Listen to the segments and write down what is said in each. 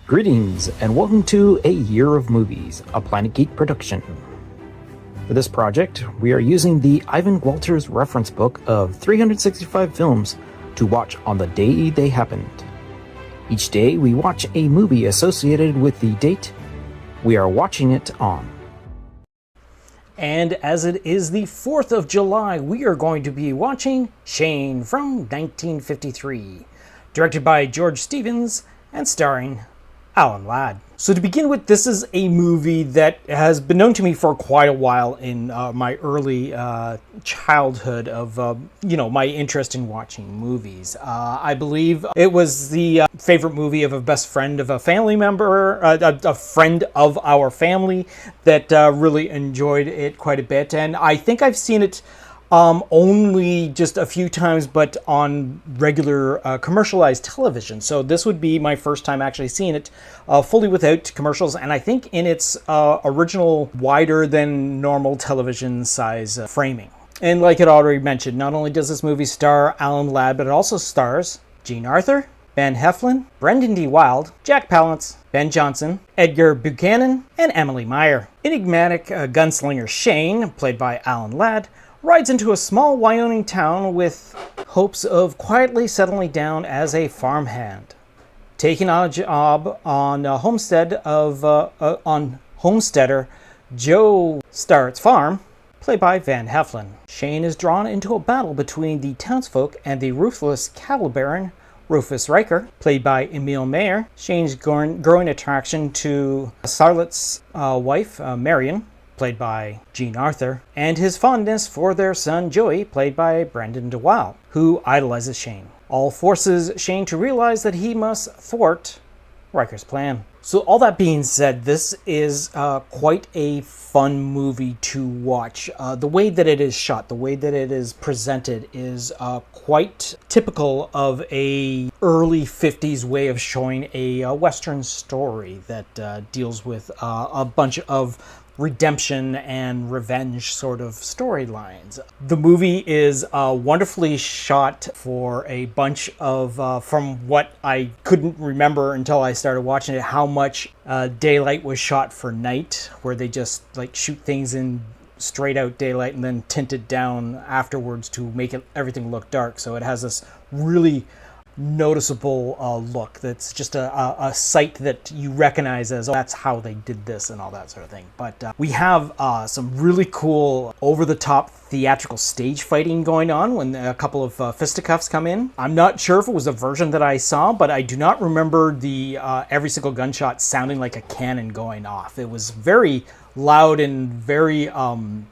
Greetings, and welcome to A Year of Movies, a Planet Geek production. For this project, we are using the Ivan Walters reference book of 365 films to watch on the day they happened. Each day, we watch a movie associated with the date we are watching it on. And as it is the 4th of July, we are going to be watching Shane from 1953, directed by George Stevens and starring Alan Ladd. So to begin with, this is a movie that has been known to me for quite a while in my early childhood of, my interest in watching movies. I believe it was the favorite movie of a best friend of a family member, a friend of our family that really enjoyed it quite a bit. And I think I've seen it only just a few times, but on regular commercialized television. So this would be my first time actually seeing it fully without commercials, and I think in its original wider than normal television size framing. And like it already mentioned, not only does this movie star Alan Ladd, but it also stars Jean Arthur, Ben Heflin, Brendan D. Wilde, Jack Palance, Ben Johnson, Edgar Buchanan, and Emily Meyer. Enigmatic gunslinger Shane, played by Alan Ladd, rides into a small Wyoming town with hopes of quietly settling down as a farmhand. Taking on a job on homesteader Joe Starrett's farm, played by Van Heflin. Shane is drawn into a battle between the townsfolk and the ruthless cattle baron Rufus Riker, played by Emil Mayer. Shane's growing attraction to Charlotte's wife, Marion, played by Jean Arthur, and his fondness for their son Joey, played by Brendan de Wilde, who idolizes Shane. All forces Shane to realize that he must thwart Riker's plan. So all that being said, this is quite a fun movie to watch. The way that it is shot, the way that it is presented is quite typical of a early 50s way of showing a Western story that deals with a bunch of redemption and revenge sort of storylines. The movie is wonderfully shot for a bunch of, from what I couldn't remember until I started watching it, how much daylight was shot for night, where they just like shoot things in straight out daylight and then tint it down afterwards to make everything look dark. So it has this really noticeable look that's just a sight that you recognize as, oh, that's how they did this and all that sort of thing. But we have some really cool over-the-top theatrical stage fighting going on when a couple of fisticuffs come in. I'm not sure if it was a version that I saw, but I do not remember the every single gunshot sounding like a cannon going off. It was very loud and very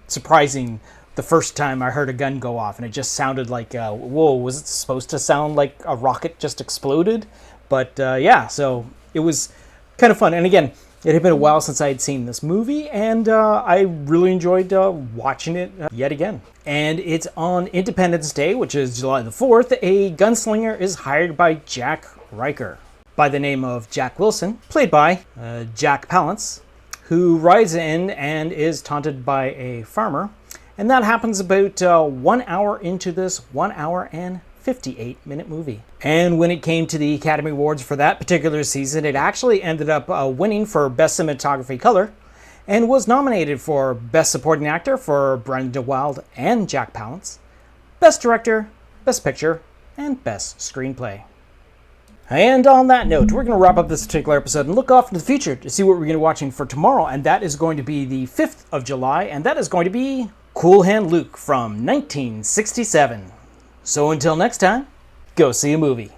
surprising the first time I heard a gun go off, and it just sounded like, whoa, was it supposed to sound like a rocket just exploded? But yeah, so it was kind of fun. And again, it had been a while since I had seen this movie, and I really enjoyed watching it yet again. And it's on Independence Day, which is July the 4th. A gunslinger is hired by Jack Riker, by the name of Jack Wilson, played by Jack Palance, who rides in and is taunted by a farmer. And that happens about 1 hour into this 1 hour and 58-minute movie. And when it came to the Academy Awards for that particular season, it actually ended up winning for Best Cinematography Color and was nominated for Best Supporting Actor for Brendan de Wilde and Jack Palance, Best Director, Best Picture, and Best Screenplay. And on that note, we're going to wrap up this particular episode and look off into the future to see what we're going to be watching for tomorrow. And that is going to be the 5th of July, and that is going to be Cool Hand Luke from 1967. So until next time, go see a movie.